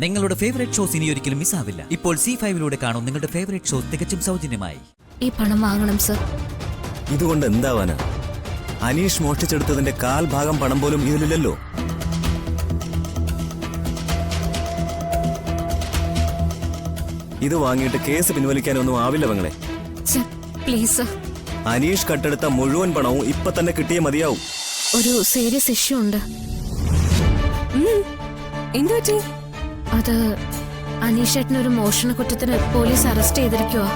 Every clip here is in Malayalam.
നിങ്ങളുടെ ഫേവറേറ്റ് ഷോസ് ഇനി ഒരിക്കലും മിസ്സാവില്ല. ഇപ്പോൾ C5 കാണും നിങ്ങളുടെ ഫേവറേറ്റ് ഷോസ് തികച്ചും സൗജന്യമായി. ഈ പണം വാങ്ങണം സർ. ഇതുകൊണ്ട് എന്താവാനാ? അനീഷ് മോഷ്ടിച്ചെടുത്തതിന്റെ 1/4 ഭാഗം പണം പോലും ഇതിലില്ലല്ലോ. ഇത് വാങ്ങിയിട്ട് കേസ് പിൻവലിക്കാനൊന്നും ആവില്ല പെങ്ങളെ. Sir please sir. അനീഷ് കട്ടെടുത്ത മുഴുവൻ പണവും ഇപ്പൊ തന്നെ കിട്ടിയേ മതിയാവും. ഒരു സീരിയസ് ഇഷ്യൂ ഉണ്ട്. എന്തുപറ്റി? അത് അനീഷ് ഏട്ടനൊരു മോഷണ കുറ്റത്തിന് പോലീസ് അറസ്റ്റ് ചെയ്തിരിക്കുവാ.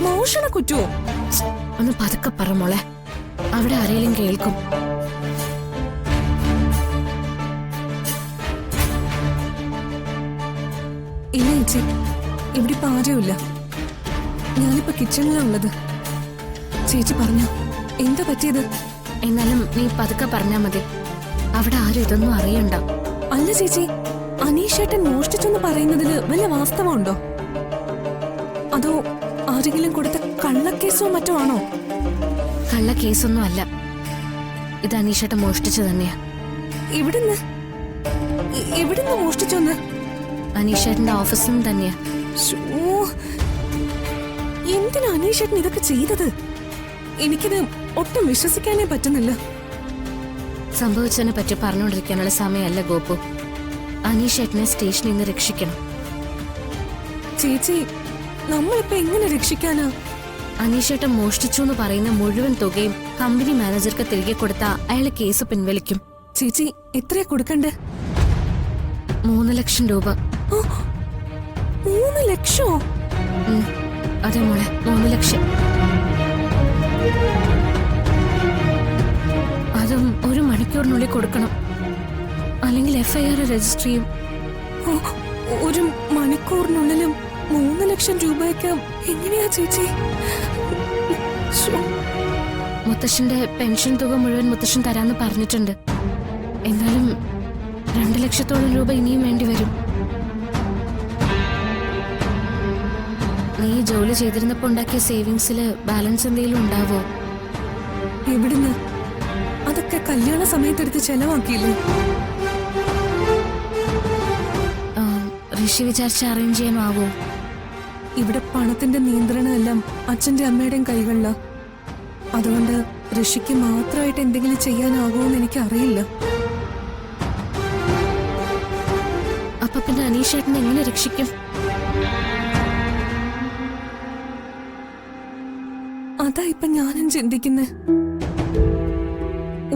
മോഷണ കുറ്റോ? ഒന്ന് പതുക്കെ പറ മോളെ, അവിടെ ആരെങ്കിലും കേൾക്കും. ഇല്ല ചേച്ചി, ഇവിടെ ഇപ്പൊ ആരുമില്ല. ഞാനിപ്പോ കിച്ചണിലുള്ളത്. ചേച്ചി പറഞ്ഞോ, എന്താ പറ്റിയത്? എന്നാലും നീ പതുക്കെ പറഞ്ഞാ മതി. അവിടെ ആരും ഇതൊന്നും അറിയണ്ട. അല്ല ചേച്ചി, അനീഷേട്ടൻ മോഷ്ടിച്ചെന്ന് പറയുന്നതില് വല്ല വാസ്തവമുണ്ടോ? അതോ ആരെങ്കിലും കൊടുത്ത കള്ളക്കേസോ മറ്റോ ആണോ? കള്ള കേസൊന്നും അല്ല, ഇത് അനീഷേട്ടൻ മോഷ്ടിച്ചു തന്നെയാ. എവിടുന്ന് മോഷ്ടിച്ചോന്ന്? അനീഷേട്ടന്റെ ഓഫീസിൽ നിന്ന് തന്നെയാ. എന്തിനാ അനീഷേട്ടൻ ഇതൊക്കെ ചെയ്തത്? എനിക്കിത് ഒട്ടും വിശ്വസിക്കാനേ പറ്റുന്നില്ല. സംഭവിച്ചതിനെ പറ്റി പറഞ്ഞുകൊണ്ടിരിക്കാനുള്ള സമയമല്ല ഗോപു. അനീഷേട്ടനെ സ്റ്റേഷനിൽ നിന്ന് രക്ഷിക്കണം. ചേച്ചി, നമ്മളിപ്പോ എങ്ങനെ രക്ഷിക്കാനാ? അനീഷേട്ടൻ മോഷ്ടിച്ചു എന്ന് പറയുന്ന മുഴുവൻ തുകയും കമ്പനി മാനേജർക്ക് തിരികെ കൊടുത്താൽ അയാളെ കേസ് പിൻവലിക്കും. ചേച്ചി, എത്രയാ കൊടുക്കണ്ടേ? 3 ലക്ഷം രൂപ. 3 ലക്ഷോ? അതെ മോളെ, 3 ലക്ഷം. അതും 1 മണിക്കൂറിനുള്ളിൽ കൊടുക്കണം, അല്ലെങ്കിൽ FIR രജിസ്റ്റർ ചെയ്യും. 1 മണിക്കൂറിനുള്ളിലും 3 ലക്ഷം രൂപയ്ക്ക് എങ്ങനെയാ ചേച്ചി? മുത്തശ്ശന്റെ പെൻഷൻ തുക മുഴുവൻ മുത്തശ്ശൻ തരാന്ന് പറഞ്ഞിട്ടുണ്ട്. എന്നാലും 2 ലക്ഷത്തോളം രൂപ ഇനിയും വേണ്ടി വരും. നീ ജോലി ചെയ്തിരുന്നപ്പോ ഉണ്ടാക്കിയ സേവിങ്സില് ബാലൻസ് എന്തെങ്കിലും ഉണ്ടാവോ? എവിടുന്ന്? അതൊക്കെ കല്യാണ സമയത്തെടുത്ത് ചെലവാക്കിയില്ലേ? ഋഷി വിചാരിച്ച് അറേഞ്ച് ചെയ്യാനാവോ? ഇവിടെ പണത്തിന്റെ നിയന്ത്രണം എല്ലാം അച്ഛന്റെ അമ്മയുടെയും കൈകളിലാ. അതുകൊണ്ട് ഋഷിക്ക് മാത്രമായിട്ട് എന്തെങ്കിലും ചെയ്യാനാകുമെന്ന് എനിക്ക് അറിയില്ല. അപ്പൊ പിന്നെ അനീഷേട്ടനെ എങ്ങനെ രക്ഷിക്കും? അതാ ഇപ്പൊ ഞാനും ചിന്തിക്കുന്നേ.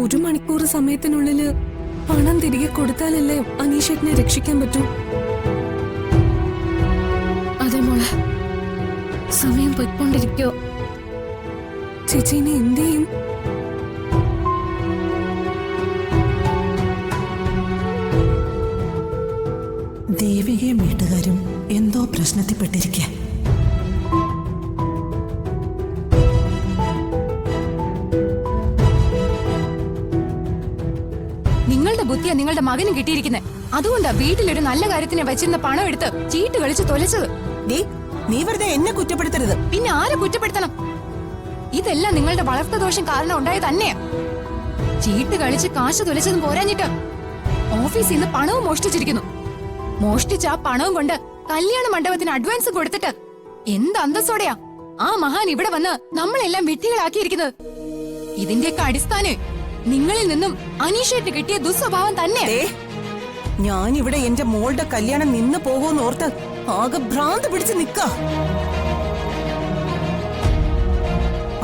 1 മണിക്കൂർ സമയത്തിനുള്ളില് പണം തിരികെ കൊടുത്താലല്ലേ അനീഷേട്ടനെ രക്ഷിക്കാൻ പറ്റൂ. അതെ മോളെ, സമയം പോയിക്കൊണ്ടിരിക്കോ. ചേച്ചി, ഇനി എന്ത് ചെയ്യും? ദേവികയും വീട്ടുകാരും എന്തോ പ്രശ്നത്തിൽപ്പെട്ടിരിക്കുക. നിങ്ങളുടെ ബുദ്ധിയാ നിങ്ങളുടെ മകനും കിട്ടിയിരിക്കുന്നത്. അതുകൊണ്ടാ വീട്ടിലൊരു നല്ല കാര്യത്തിന് വെച്ചിരുന്ന പണം എടുത്ത് ചീട്ട് കളിച്ച് തൊലച്ചത്. നീ വെറുതെ എന്നെ കുറ്റപ്പെടുത്തരുത്. പിന്നെ ആരെ കുറ്റപ്പെടുത്തണം? ഇതെല്ലാം നിങ്ങളുടെ വളർത്തദോഷം കാരണം ഉണ്ടായ തന്നെയാ. ചീട്ട് കളിച്ച് കാശ് തൊലച്ചതും പോരാഞ്ഞിട്ട് ഓഫീസിൽ നിന്ന് പണവും മോഷ്ടിച്ചിരിക്കുന്നു. മോഷ്ടിച്ച ആ പണവും കൊണ്ട് കല്യാണ മണ്ഡപത്തിന് അഡ്വാൻസ് കൊടുത്തിട്ട് എന്ത് അന്തസ്സോടെയാ ആ മഹാൻ ഇവിടെ വന്ന് നമ്മളെല്ലാം വിഡ്ഢികളാക്കിയിരിക്കുന്നത്. ഇതിന്റെയൊക്കെ അടിസ്ഥാനം നിങ്ങളിൽ നിന്നും അനീഷേട്ട് കിട്ടിയ ദുസ്വഭാവം തന്നെ. ഞാൻ ഇവിടെ എന്റെ മോളുടെ കല്യാണം നിന്ന് പോകുമെന്ന് ഓർത്ത് ആകെ ഭ്രാന്ത് പിടിച്ച് നിക്ക.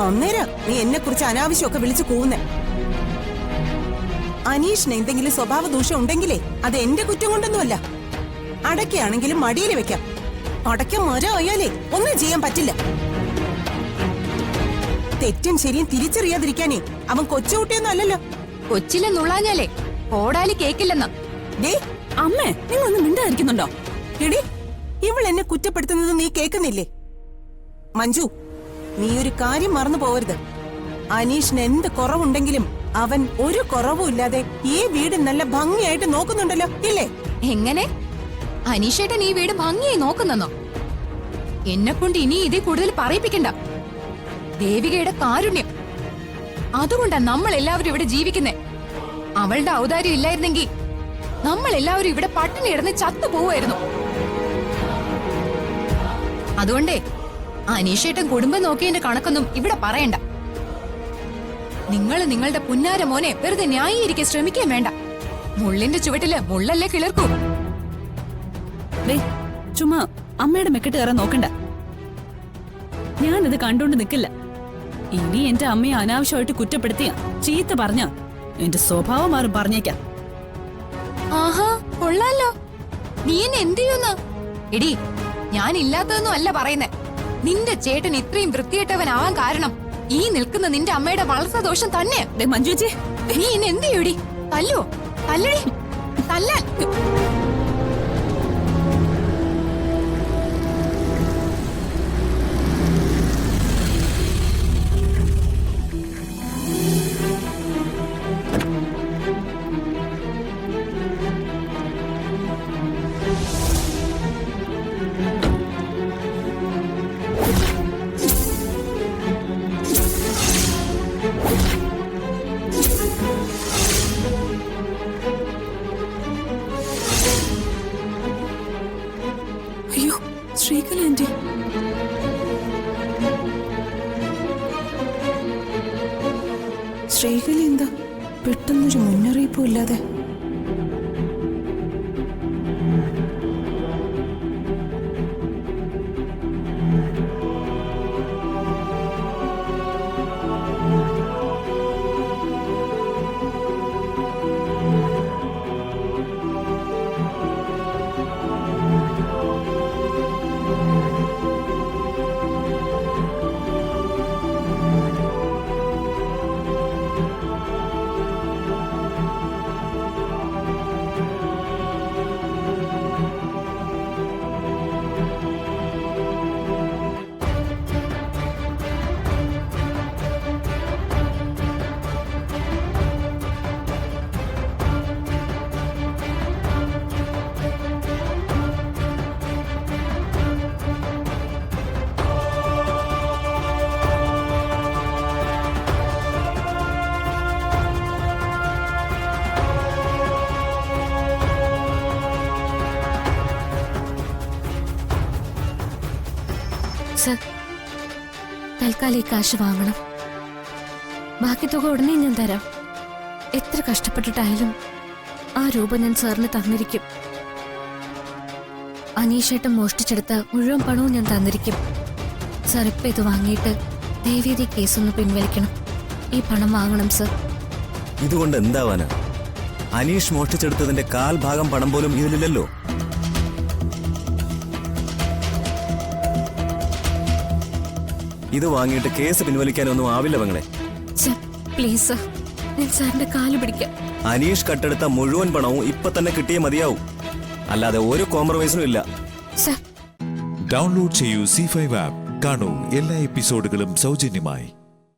അന്നേരം നീ എന്നെ കുറിച്ച് അനാവശ്യമൊക്കെ വിളിച്ചു കൂവുന്നേ. അനീഷിന് എന്തെങ്കിലും സ്വഭാവ ദൂഷ്യം ഉണ്ടെങ്കിലേ അത് എന്റെ കുറ്റം കൊണ്ടൊന്നുമല്ല. അടയ്ക്കാണെങ്കിലും മടിയിൽ വെക്കാം. അടയ്ക്ക മരം ആയാലേ ഒന്നും ചെയ്യാൻ പറ്റില്ല. തെറ്റും ശരിയും തിരിച്ചറിയാതിരിക്കാനേ അവൻ കൊച്ചുകുട്ടിയൊന്നും അല്ലല്ലോ. കൊച്ചിലെ നുള്ളാഞ്ഞാലേ കോടാലി കേക്കില്ലെന്ന്. അമ്മേ, നിങ്ങളൊന്നും മിണ്ടായിരിക്കുന്നുണ്ടോ? എടി, ഇവൾ എന്നെ കുറ്റപ്പെടുത്തുന്നത് നീ കേൾക്കുന്നില്ലേ? മഞ്ജു, നീ ഒരു കാര്യം മറന്നു പോവരുത്. അനീഷിന് എന്ത് കുറവുണ്ടെങ്കിലും അവൻ ഒരു കുറവും ഇല്ലാതെ ഈ വീട് നല്ല ഭംഗിയായിട്ട് നോക്കുന്നുണ്ടല്ലോ, ഇല്ലേ? എങ്ങനെ? അനീഷേട്ടൻ ഈ വീട് ഭംഗിയായി നോക്കുന്നോ? എന്നെ കൊണ്ട് ഇനി ഇതിൽ കൂടുതൽ പറയിപ്പിക്കണ്ട. ദേവികയുടെ കാരുണ്യം, അതുകൊണ്ടാ നമ്മൾ എല്ലാവരും ഇവിടെ ജീവിക്കുന്നേ. അവളുടെ ഔദാര്യം ഇല്ലായിരുന്നെങ്കിൽ നമ്മൾ എല്ലാവരും ഇവിടെ പട്ടിണി കിടന്ന് ചത്തു പോവായിരുന്നു. അതുകൊണ്ടേ അനീഷേട്ടൻ കുടുംബം നോക്കിയതിന്റെ കണക്കൊന്നും ഇവിടെ പറയണ്ട. നിങ്ങൾ നിങ്ങളുടെ പുന്നാര മോനെ വെറുതെ ന്യായീകരിക്കാൻ ശ്രമിക്കാൻ വേണ്ട. മുള്ളിന്റെ ചുവട്ടില് മുള്ളല്ലേ കിളിർക്കൂ. ചുമ്മാ അമ്മയുടെ മെക്കെട്ട് കയറാൻ നോക്കണ്ട. ഞാനിത് കണ്ടോണ്ട് നിൽക്കില്ല. ഇനി എന്റെ അമ്മയെ അനാവശ്യമായിട്ട് കുറ്റപ്പെടുത്തിയ ചീത്ത പറഞ്ഞ എന്റെ സ്വഭാവം മാറും, പറഞ്ഞേക്കാം. ആഹാ, കൊള്ളാലോ. നീ എന്നെ എന്ത് ചെയ്യുന്നു? എടി, ഞാൻ ഇല്ലാത്തതൊന്നും അല്ല പറയുന്നേ. നിന്റെ ചേട്ടൻ ഇത്രയും വൃത്തികെട്ടവനാവാൻ കാരണം ഈ നിൽക്കുന്ന നിന്റെ അമ്മയുടെ വളർത്തദോഷം തന്നെ. മഞ്ജുച്ചി, നീ എന്നെ എന്ത് ചെയ്യൂടി? തല്ലോ, തല്ലടി, തല്ലാൻ. അയ്യോ, ശ്രീകല ആന്റി. ശ്രീകല എന്താ പെട്ടെന്നൊരു മുന്നറിയിപ്പും ഇല്ലാതെ? സർ, തൽക്കാലം ഈ കാശ് വാങ്ങണം. ബാക്കി തുക ഉടനെ ഞാൻ തരാം. എത്ര കഷ്ടപ്പെട്ടിട്ടായാലും ആ രൂപ ഞാൻ സാറിന് തന്നിരിക്കും. അനീഷേട്ടൻ മോഷ്ടിച്ചെടുത്ത മുഴുവൻ പണവും ഞാൻ തന്നിരിക്കും. സാർ ഇപ്പം ഇത് വാങ്ങിയിട്ട് ദയവേദി കേസൊന്ന് പിൻവലിക്കണം. ഈ പണം വാങ്ങണം സർ. ഇതുകൊണ്ട് എന്താവാനാ? അനീഷ് മോഷ്ടിച്ചെടുത്തതിന്റെ കാൽ ഭാഗം പണം പോലും ഇതിലില്ലല്ലോ. ഇത് വാങ്ങിയിട്ട് കേസ് പിൻവലിക്കാനൊന്നും ആവില്ല പെങ്ങളെ. സർ പ്ലീസ് സർ, ഞാൻ സാറിന്റെ കാല് പിടിക്കാം. അനീഷ് കട്ടെടുത്ത മുഴുവൻ പണവും ഇപ്പൊ തന്നെ കിട്ടിയേ മതിയാവും. അല്ലാതെ ഒരു കോംപ്രമൈസിനും ഇല്ല. സർ, ഡൗൺലോഡ് ചെയ്യൂ C5 ആപ്പ്. കാണൂ എല്ലാ എപ്പിസോഡുകളും സൗജന്യമായി.